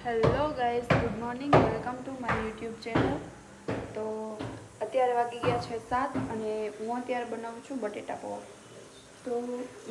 Hello guys, good morning, welcome to my YouTube channel. તો અત્યારે વાગી ગયા છે 7 અને હું અત્યારે બનાવું છું બટેટા પૌવા. તો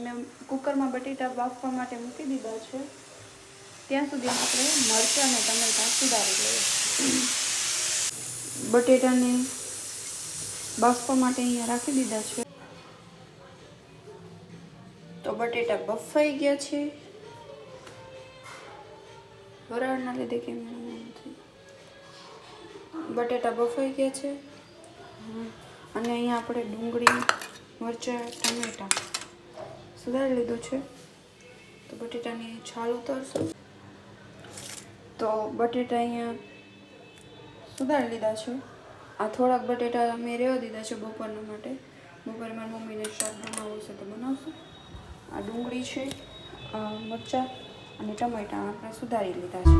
મેં કુકરમાં બટેટા બાફવા માટે મૂકી દીધા છે. ત્યાં સુધી આપણે મરચાં અને ટમેટાં સુધારી લઈએ. બટેટાને બાફવા માટે અહીંયા રાખી દીધા છે. તો બટેટા બફાઈ ગયા છે. વરાળના લીધે કેમ નથી. બટેટા બફાઈ ગયા છે અને અહીંયા આપણે ડુંગળી, મરચાં, ટમેટાં સુધારી લીધું છે. તો બટેટાની છાલ ઉતારશું. તો બટેટા અહીંયા સુધારી લીધા છે. આ થોડાક બટેટા અમે રહેવા દીધા છે બપોરના માટે. બપોરે મારી મમ્મીને શાક બનાવવું છે તો બનાવશું. આ ડુંગળી છે, મરચાં અને ટમેટાં આપણે સુધારી લીધા છે.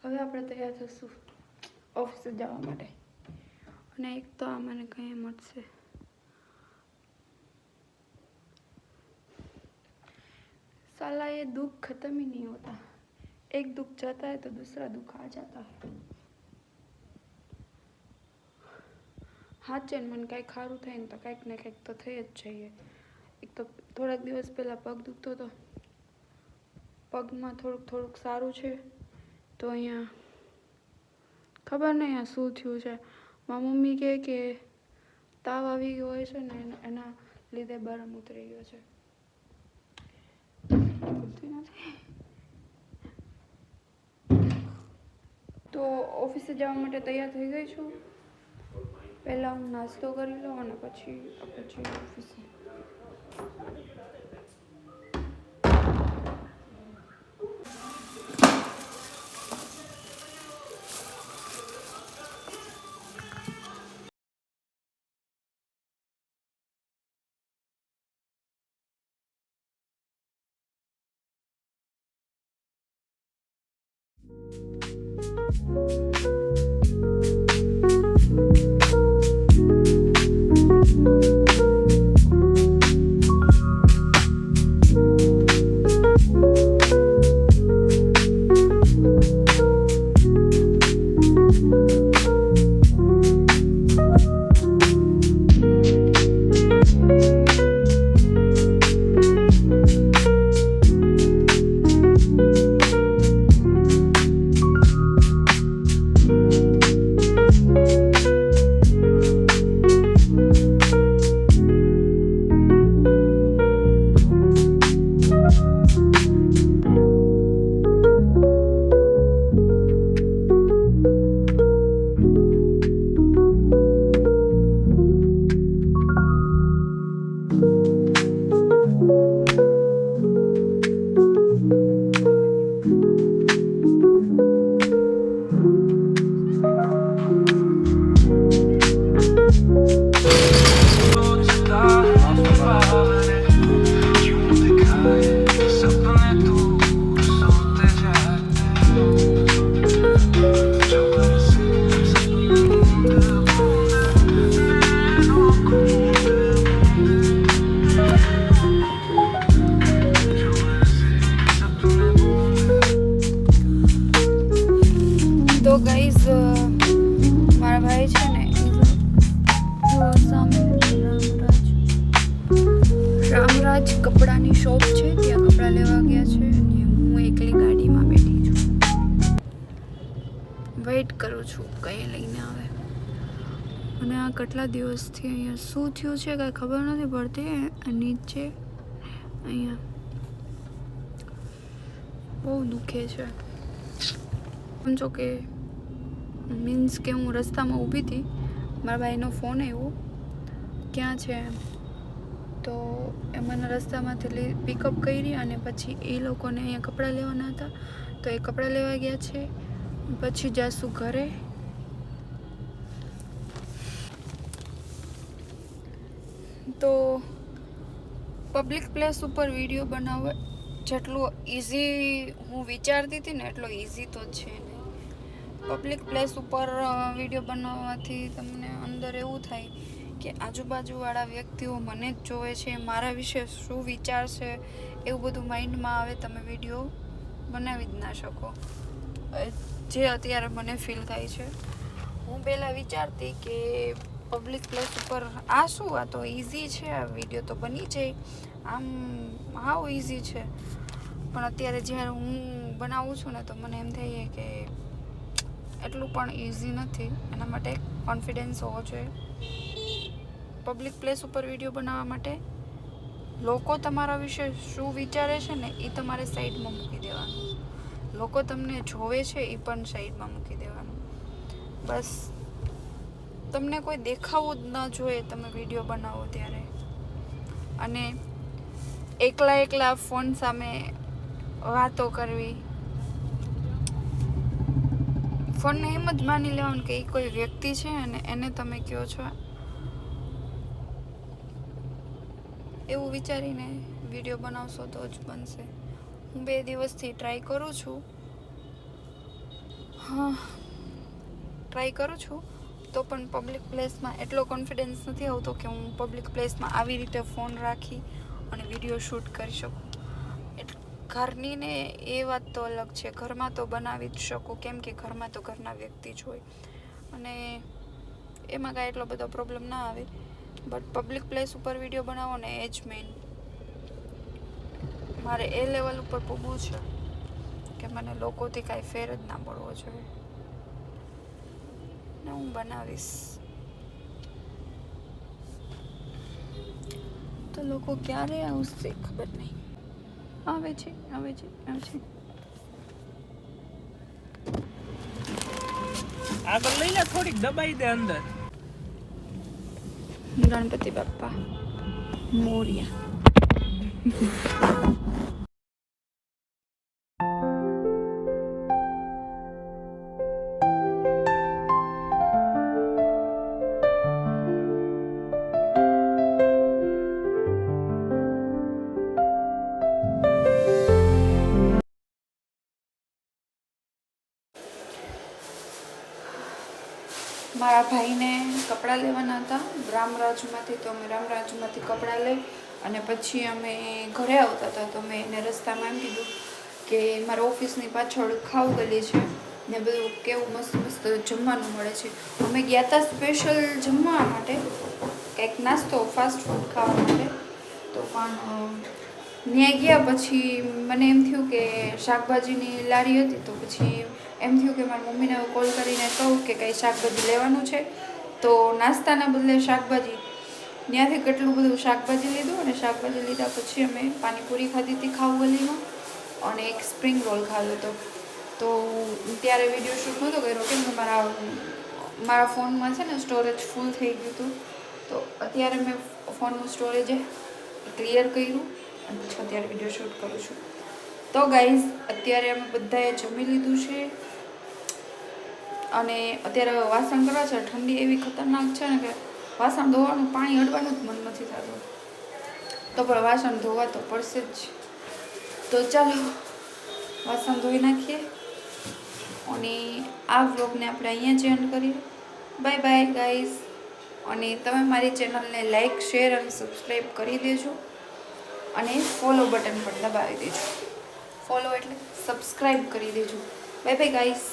હવે આપણે તૈયાર થશું ઓફિસે જવા માટે. અને એક તો આ મને કંઈ મળશે. साला ये दुख खत्म ही नहीं होता. एक दुख जाता है तो दूसरा दुख आ जाता है. हाँ चल मन कांई खारू थाय ने तो कांईक ने कांईक तो થઈ જ જાય. એક તો થોડાક દિવસ પહેલાં પગ દુખતો હતો. પગમાં થોડુંક સારું છે. તો અહીંયા ખબર નહીં આ શું થયું છે. મારી મમ્મી કહે કે તાવ આવી ગયો હોય છે ને એના લીધે બરમ ઉતરી ગયો છે. તો ઓફિસે જવા માટે તૈયાર થઈ ગઈ છું. પહેલાં હું નાસ્તો કરી લઉં અને પછી આપણે જઈએ ઓફિસે. ગાઈઝ મારા ભાઈ છે ને જો સામે રામરાજ કપડાની શોપ છે, ત્યાં કપડાં લેવા ગયા છે અને હું એકલી ગાડીમાં બેઠી છું, વેઇટ કરું છું કઈ લઈને આવે. અને આ કેટલા દિવસથી અહીંયા શું થયું છે કાંઈ ખબર નથી પડતી. નીચે અહીંયા બહુ દુખે છે. સમજો કે મીન્સ કે હું રસ્તામાં ઊભી હતી, મારા ભાઈનો ફોન આવ્યો ક્યાં છે એમ, તો એ મને રસ્તામાંથી પિકઅપ કરી અને પછી એ લોકોને અહીંયા કપડાં લેવાના હતા તો એ કપડાં લેવા ગયા છે. પછી જાશું ઘરે. તો પબ્લિક પ્લેસ ઉપર વિડીયો બનાવવો જેટલું ઇઝી હું વિચારતી હતી ને એટલો ઇઝી તો છે નહીં. પબ્લિક પ્લેસ ઉપર વિડીયો બનાવવાથી તમને અંદર એવું થાય કે આજુબાજુવાળા વ્યક્તિઓ મને જ જોવે છે, મારા વિશે શું વિચારશે એવું બધું માઇન્ડમાં આવે. તમે વિડીયો બનાવી જ ના શકો, જે અત્યારે મને ફીલ થાય છે. હું પહેલાં વિચારતી કે પબ્લિક પ્લેસ ઉપર આ શું, આ તો ઇઝી છે, આ વિડીયો તો બની જાય, આમ હાવ ઇઝી છે. પણ અત્યારે જ્યારે હું બનાવું છું ને તો મને એમ થાય કે એટલું પણ ઇઝી નથી. એના માટે કોન્ફિડન્સ હોવો જોઈએ. પબ્લિક પ્લેસ ઉપર વિડીયો બનાવવા માટે લોકો તમારા વિશે શું વિચારે છે ને એ તમારે સાઈડમાં મૂકી દેવાનું. લોકો તમને જોવે છે એ પણ સાઈડમાં મૂકી દેવાનું. બસ તમને કોઈ દેખાવું જ ન જોઈએ તમે વિડીયો બનાવો ત્યારે. અને એકલા ફોન સામે વાતો કરવી, ફોનને એમ જ માની લેવાનું કે એ કોઈ વ્યક્તિ છે અને એને તમે કહો છો એવું વિચારીને વિડીયો બનાવશો તો જ બનશે. હું 2 દિવસથી ટ્રાય કરું છું, ટ્રાય કરું છું તો પણ પબ્લિક પ્લેસમાં એટલો કોન્ફિડન્સ નથી આવતો કે હું પબ્લિક પ્લેસમાં આવી રીતે ફોન રાખી અને વિડીયો શૂટ કરી શકું. ઘરની ને એ વાત તો અલગ છે, ઘરમાં તો બનાવી જ શકું, કેમ કે ઘરમાં તો ઘરના વ્યક્તિ જ હોય અને એમાં કાંઈ એટલો બધો પ્રોબ્લેમ ના આવે. બટ પબ્લિક પ્લેસ ઉપર વિડીયો બનાવો ને એ જ મેઇન મારે એ લેવલ ઉપર પૂગવું છે કે મને લોકોથી કાંઈ ફેર જ ના પડવો જોઈએ ને હું બનાવીશ. તો લોકો ક્યારે આવશે ખબર નહીં. આવે છે. આગળ લઈ લે, થોડીક દબાઈ દે અંદર. ગણપતિ બાપ્પા મોરિયા. મારા ભાઈને કપડાં લેવાના હતા રામરાજમાંથી, તો અમે રામરાજમાંથી કપડાં લઈ અને પછી અમે ઘરે આવતા હતા તો મેં એને રસ્તામાં એમ કીધું કે મારા ઓફિસની પાછળ ખાવ ગલી છે ને બધું કેવું મસ્ત જમવાનું મળે છે. અમે ગયા હતા સ્પેશિયલ જમવા માટે, કંઈક નાસ્તો ફાસ્ટ ફૂડ ખાવા માટે. તો પણ ત્યાં ગયા પછી મને એમ થયું કે શાકભાજીની લારી હતી, તો પછી એમ થયું કે મારી મમ્મીને કોલ કરીને કહું કે કંઈ શાકભાજી લેવાનું છે. તો નાસ્તાના બદલે શાકભાજી, ત્યાંથી કેટલું બધું શાકભાજી લીધું અને શાકભાજી લીધા પછી અમે પાણીપુરી ખાધી હતી ખાવ ગલીમાં અને એક સ્પ્રિંગ રોલ ખાધો હતો. તો ત્યારે વિડીયો શૂટ નહોતો કર્યો કેમ કે મારા ફોનમાં છે ને સ્ટોરેજ ફૂલ થઈ ગયું હતું. તો અત્યારે મેં ફોનનું સ્ટોરેજ ક્લિયર કર્યું અને પછી અત્યારે વિડીયો શૂટ કરું છું. તો ગાઈઝ અત્યારે અમે બધાએ જમી લીધું છે અને અત્યારે વાસણ કરવા છે. ઠંડી એવી ખતરનાક છે ને કે વાસણ ધોવાનું પાણી અડવાનું જ મન નથી થતું, તો પણ વાસણ ધોવા તો પડશે જ. તો ચાલો વાસણ ધોઈ નાખીએ અને આ વ્લોગને આપણે અહીંયા જ એન્ડ કરીએ. Bye bye guys. અને તમે મારી ચેનલને લાઈક, શેર અને સબસ્ક્રાઈબ કરી દેજો અને ફોલો બટન પર દબાવી દેજો. ફોલો એટલે સબસ્ક્રાઈબ કરી દેજો. Bye bye guys.